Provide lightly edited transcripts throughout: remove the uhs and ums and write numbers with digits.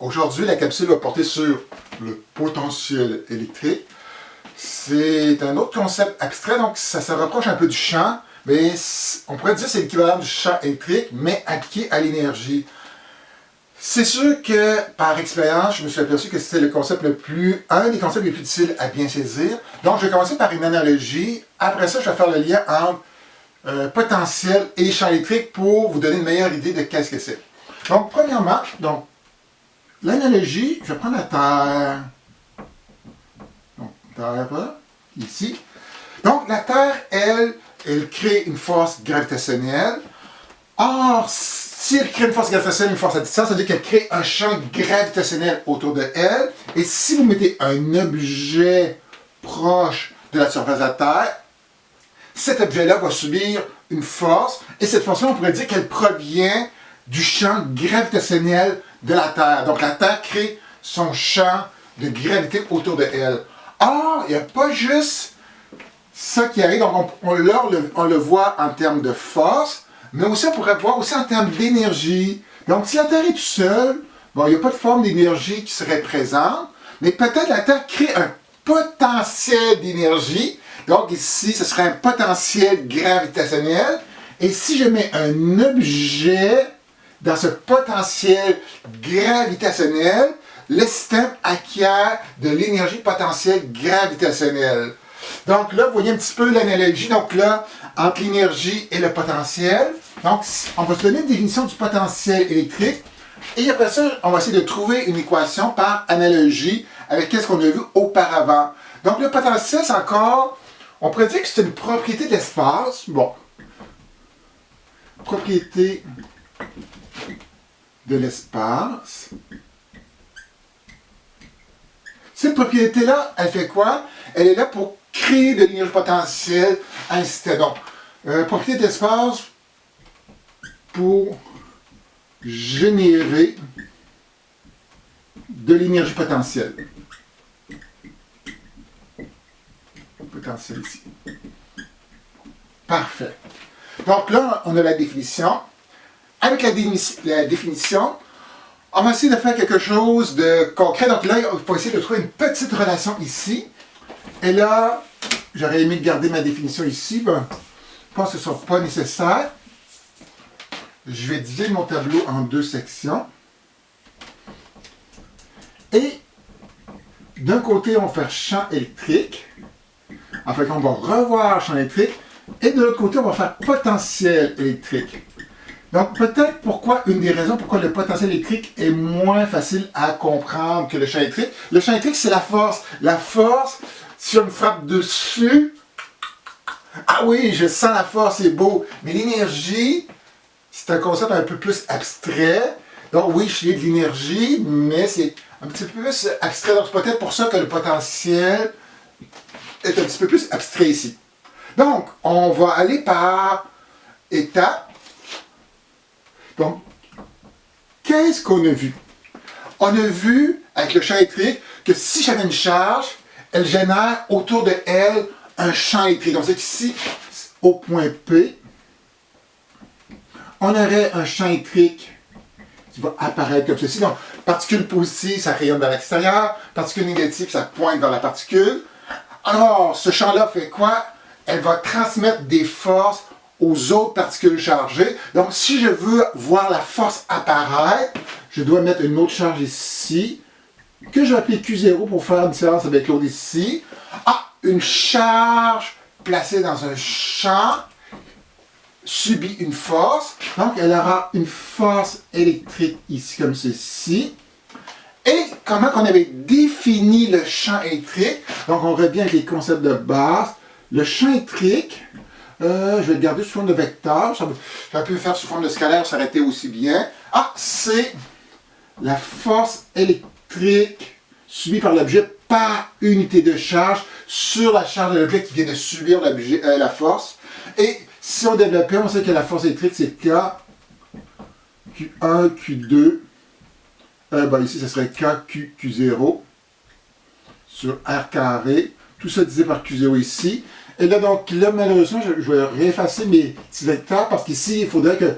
Aujourd'hui, la capsule va porter sur le potentiel électrique. C'est un autre concept abstrait, donc ça se rapproche un peu du champ, mais on pourrait dire que c'est l'équivalent du champ électrique, mais appliqué à l'énergie. C'est sûr que, par expérience, je me suis aperçu que c'était un des concepts les plus difficiles à bien saisir. Donc, je vais commencer par une analogie. Après ça, je vais faire le lien entre potentiel et champ électrique pour vous donner une meilleure idée de qu'est-ce que c'est. Donc, premièrement, l'analogie, je vais prendre la Terre. Donc, Terre, ici. Donc, la Terre, elle crée une force gravitationnelle. Or, si elle crée une force gravitationnelle, une force à distance, ça veut dire qu'elle crée un champ gravitationnel autour de elle. Et si vous mettez un objet proche de la surface de la Terre, cet objet-là va subir une force. Et cette force-là, on pourrait dire qu'elle provient du champ gravitationnel de la Terre. Donc, la Terre crée son champ de gravité autour de elle. Or, il n'y a pas juste ça qui arrive. Donc, on le voit en termes de force, mais aussi on pourrait voir aussi en termes d'énergie. Donc, si la Terre est toute seule, bon, il n'y a pas de forme d'énergie qui serait présente, mais peut-être la Terre crée un potentiel d'énergie. Donc, ici, ce serait un potentiel gravitationnel. Et si je mets un objet dans ce potentiel gravitationnel, le système acquiert de l'énergie potentielle gravitationnelle. Donc là, vous voyez un petit peu l'analogie. Donc là, entre l'énergie et le potentiel. Donc, on va se donner une définition du potentiel électrique. Et après ça, on va essayer de trouver une équation par analogie avec ce qu'on a vu auparavant. Donc le potentiel, c'est encore, on pourrait dire que c'est une propriété de l'espace. Bon. Propriété de l'espace. Cette propriété-là, elle fait quoi? Elle est là pour créer de l'énergie potentielle à un système. Donc, propriété d'espace pour générer de l'énergie potentielle. Potentiel ici. Parfait. Donc là, on a la définition. Avec la définition, on va essayer de faire quelque chose de concret. Donc là, il faut essayer de trouver une petite relation ici. Et là, j'aurais aimé garder ma définition ici. Ben, je pense que ce ne sera pas nécessaire. Je vais diviser mon tableau en deux sections. Et d'un côté, on va faire champ électrique. En fait, on va revoir champ électrique. Et de l'autre côté, on va faire potentiel électrique. Donc, peut-être une des raisons pourquoi le potentiel électrique est moins facile à comprendre que le champ électrique. Le champ électrique, c'est la force. La force, si je me frappe dessus, ah oui, je sens la force, c'est beau. Mais l'énergie, c'est un concept un peu plus abstrait. Donc oui, je suis de l'énergie, mais c'est un petit peu plus abstrait. Donc c'est peut-être pour ça que le potentiel est un petit peu plus abstrait ici. Donc, on va aller par étapes. Donc, qu'est-ce qu'on a vu? On a vu, avec le champ électrique, que si j'avais une charge, elle génère autour de elle un champ électrique. Donc, c'est ici, au point P, on aurait un champ électrique qui va apparaître comme ceci. Donc, particule positive, ça rayonne vers l'extérieur. Particule négative, ça pointe vers la particule. Alors, ce champ-là fait quoi? Elle va transmettre des forces aux autres particules chargées. Donc, si je veux voir la force apparaître, je dois mettre une autre charge ici, que je vais appeler Q0 pour faire une différence avec l'autre ici. Ah, une charge placée dans un champ subit une force. Donc, elle aura une force électrique ici, comme ceci. Et comment on avait défini le champ électrique? Donc, on revient avec les concepts de base. Le champ électrique, je vais le garder sous forme de vecteur. J'aurais pu le faire sous forme de scalaire, ça aurait été aussi bien. Ah, c'est la force électrique subie par l'objet par unité de charge sur la charge de l'objet qui vient de subir la force. Et si on développait, on sait que la force électrique, c'est K, Q1, Q2. Ici, ce serait K, Q0 sur R carré. Tout ça divisé par Q0 ici. Et là, donc, là, malheureusement, je vais réeffacer mes petits vecteurs parce qu'ici, il faudrait que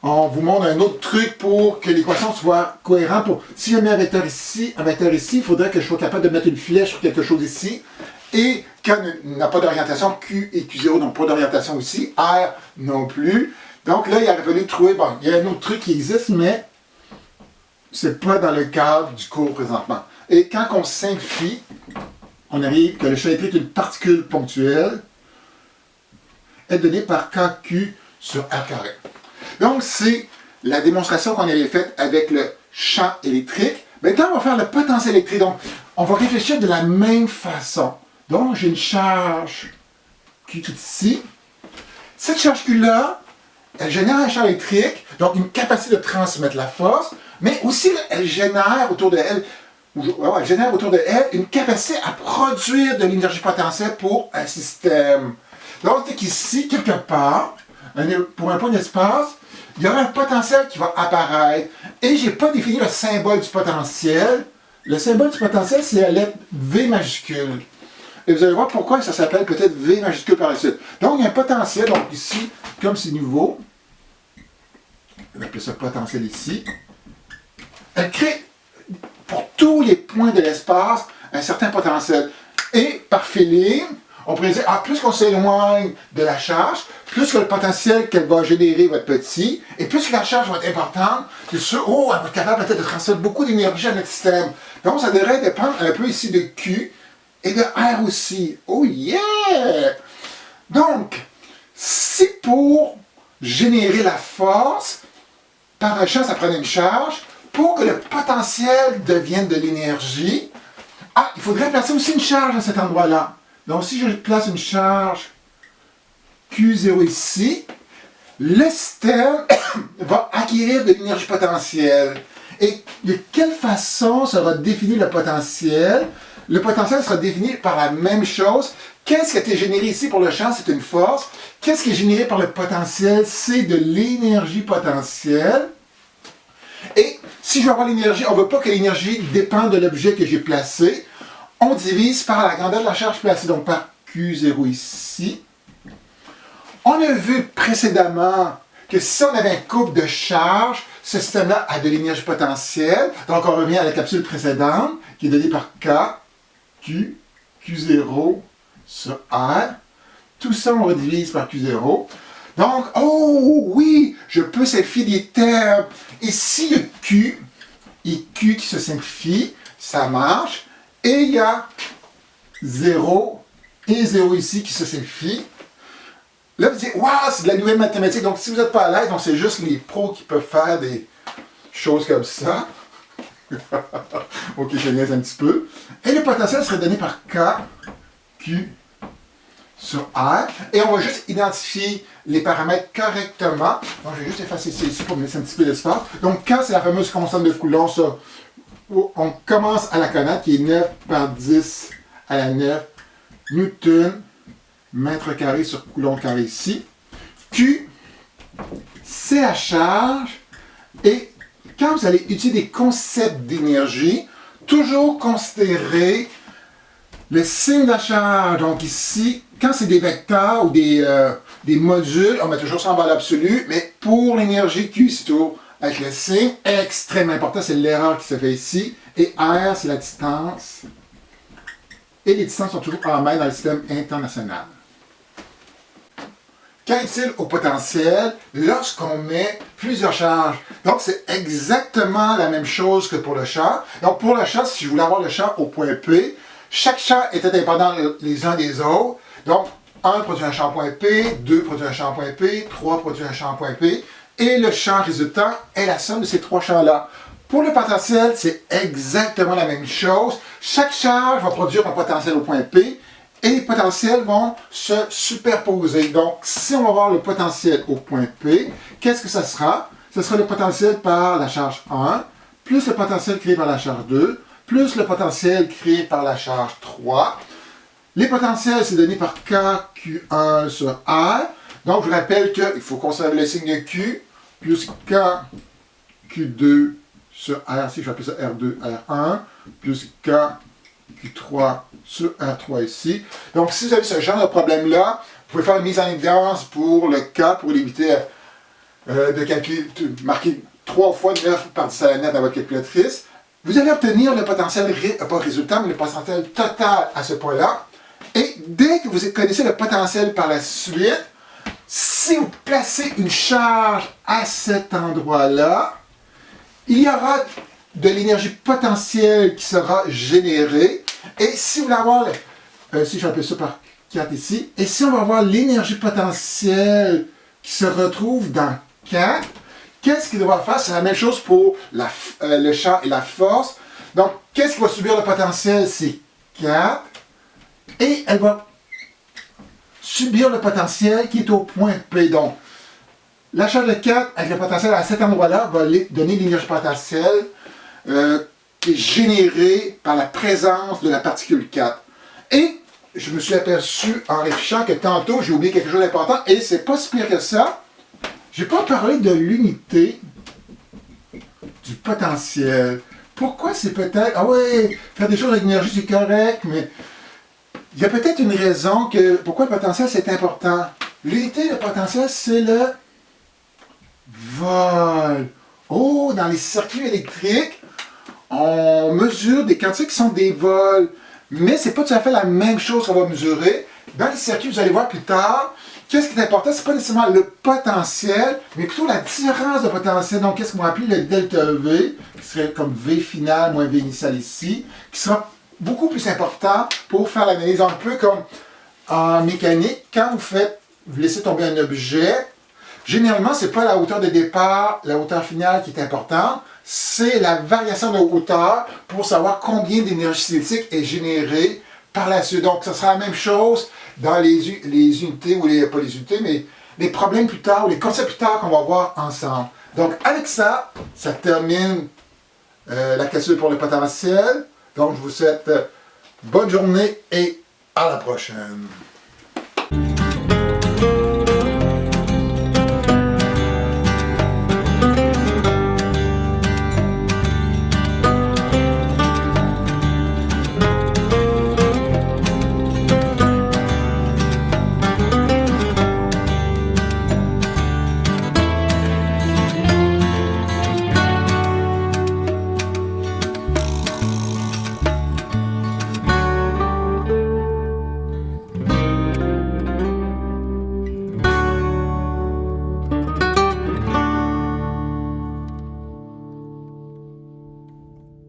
on vous montre un autre truc pour que l'équation soit cohérente. Si je mets un vecteur ici, il faudrait que je sois capable de mettre une flèche sur quelque chose ici. Et K n'a pas d'orientation, Q et Q0 n'ont pas d'orientation aussi, R non plus. Donc là, il a fallu trouver, bon, il y a un autre truc qui existe, mais c'est pas dans le cadre du cours présentement. Et quand on simplifie, on arrive que le champ électrique d'une particule ponctuelle est donné par KQ sur R carré. Donc, c'est la démonstration qu'on avait faite avec le champ électrique. Maintenant, on va faire le potentiel électrique. Donc, on va réfléchir de la même façon. Donc, j'ai une charge Q tout ici. Cette charge Q-là, elle génère un champ électrique, donc une capacité de transmettre la force, mais aussi, elle génère autour de elle, une capacité à produire de l'énergie potentielle pour un système. Donc, c'est qu'ici, quelque part, pour un point d'espace, il y aura un potentiel qui va apparaître. Et je n'ai pas défini le symbole du potentiel. Le symbole du potentiel, c'est la lettre V majuscule. Et vous allez voir pourquoi ça s'appelle peut-être V majuscule par la suite. Donc, il y a un potentiel, donc ici, comme c'est nouveau, on va appeler ça potentiel ici. Elle crée, pour tous les points de l'espace, un certain potentiel. Et par feeling, on pourrait dire, plus qu'on s'éloigne de la charge, plus que le potentiel qu'elle va générer va être petit, et plus que la charge va être importante, c'est sûr, elle va être capable peut-être de transférer beaucoup d'énergie à notre système. Donc, ça devrait dépendre un peu ici de Q et de R aussi. Oh yeah! Donc, si pour générer la force, par un champ, ça prenait une charge, pour que le potentiel devienne de l'énergie, il faudrait placer aussi une charge à cet endroit-là. Donc, si je place une charge Q0 ici, le système va acquérir de l'énergie potentielle. Et de quelle façon sera défini le potentiel? Le potentiel sera défini par la même chose. Qu'est-ce qui a été généré ici pour le champ? C'est une force. Qu'est-ce qui est généré par le potentiel? C'est de l'énergie potentielle. Et si je veux avoir l'énergie, on ne veut pas que l'énergie dépende de l'objet que j'ai placé. On divise par la grandeur de la charge placée, donc par Q0 ici. On a vu précédemment que si on avait un couple de charge, ce système-là a de l'énergie potentielle. Donc on revient à la capsule précédente, qui est donnée par K, Q, Q0 sur R. Tout ça, on redivise par Q0. Donc, oh oui, je peux simplifier des termes. Ici, il y a Q et Q qui se simplifie, ça marche. Et il y a 0 et 0 ici qui se simplifie. Là, vous dites, waouh, c'est de la nouvelle mathématique. Donc, si vous n'êtes pas à l'aise, c'est juste les pros qui peuvent faire des choses comme ça. Ok, je niaise un petit peu. Et le potentiel serait donné par K, Q sur R. Et on va juste identifier les paramètres correctement. Donc, je vais juste effacer ça ici pour me laisser un petit peu d'espace. Donc, K, c'est la fameuse constante de Coulomb, ça. On commence à la connaître, qui est 9 par 10 à la 9 Newton mètre carré sur Coulomb carré ici. Q, c'est la charge. Et quand vous allez utiliser des concepts d'énergie, toujours considérer le signe de la charge. Donc ici, quand c'est des vecteurs ou des modules, on met toujours ça en valeur absolue, mais pour l'énergie Q, c'est toujours avec le signe extrêmement important, c'est l'erreur qui se fait ici. Et R, c'est la distance. Et les distances sont toujours en mètres dans le système international. Qu'est-il au potentiel lorsqu'on met plusieurs charges? Donc, c'est exactement la même chose que pour le champ. Donc, pour le champ, si je voulais avoir le champ au point P, chaque champ était indépendant les uns des autres. Donc, 1 produit un champ point P, 2 produit un champ point P, 3 produit un champ point P. Et le champ résultant est la somme de ces trois champs-là. Pour le potentiel, c'est exactement la même chose. Chaque charge va produire un potentiel au point P et les potentiels vont se superposer. Donc, si on va voir le potentiel au point P, qu'est-ce que ça sera? Ce sera le potentiel par la charge 1, plus le potentiel créé par la charge 2, plus le potentiel créé par la charge 3. Les potentiels, c'est donné par K, Q1 sur R. Donc, je rappelle qu'il faut conserver le signe de Q, plus K, Q2 sur R, si je vais appeler ça R2, R1, plus K, Q3 sur R3 ici. Donc, si vous avez ce genre de problème-là, vous pouvez faire une mise en évidence pour le K, pour l'éviter de calcul, marquez 3 fois 9 par 10 à la nette dans votre calculatrice, vous allez obtenir le potentiel, pas résultat, mais le potentiel total à ce point-là. Et dès que vous connaissez le potentiel par la suite, si vous placez une charge à cet endroit-là, il y aura de l'énergie potentielle qui sera générée. Et si vous voulez avoir, si j'appelle ça par 4 ici, et si on va avoir l'énergie potentielle qui se retrouve dans 4, qu'est-ce qu'il devra faire? C'est la même chose pour le champ et la force. Donc, qu'est-ce qui va subir le potentiel? C'est 4. Et elle va subir le potentiel qui est au point P. Donc, la charge de 4 avec le potentiel à cet endroit-là va donner l'énergie potentielle qui est générée par la présence de la particule 4. Et je me suis aperçu en réfléchissant que tantôt j'ai oublié quelque chose d'important et c'est pas si pire que ça. J'ai pas parlé de l'unité du potentiel. Pourquoi c'est peut-être... Ah oui, faire des choses avec l'énergie c'est correct, mais il y a peut-être une raison que pourquoi le potentiel c'est important. L'unité de potentiel c'est le vol. Oh, dans les circuits électriques, on mesure des quantités qui sont des vols. Mais ce n'est pas tout à fait la même chose qu'on va mesurer. Dans les circuits, vous allez voir plus tard, qu'est-ce qui est important? Ce n'est pas nécessairement le potentiel, mais plutôt la différence de potentiel. Donc, qu'est-ce qu'on va appeler le delta V, qui serait comme V final moins V initial ici, qui sera beaucoup plus important pour faire l'analyse. Un peu comme en mécanique, quand vous laissez tomber un objet, généralement, ce n'est pas la hauteur de départ, la hauteur finale qui est importante, c'est la variation de hauteur pour savoir combien d'énergie cinétique est générée par la suite. Donc, ce sera la même chose dans les unités, ou pas les unités, mais les problèmes plus tard, ou les concepts plus tard qu'on va voir ensemble. Donc, avec ça, ça termine la capsule pour le potentiel. Donc, je vous souhaite bonne journée et à la prochaine.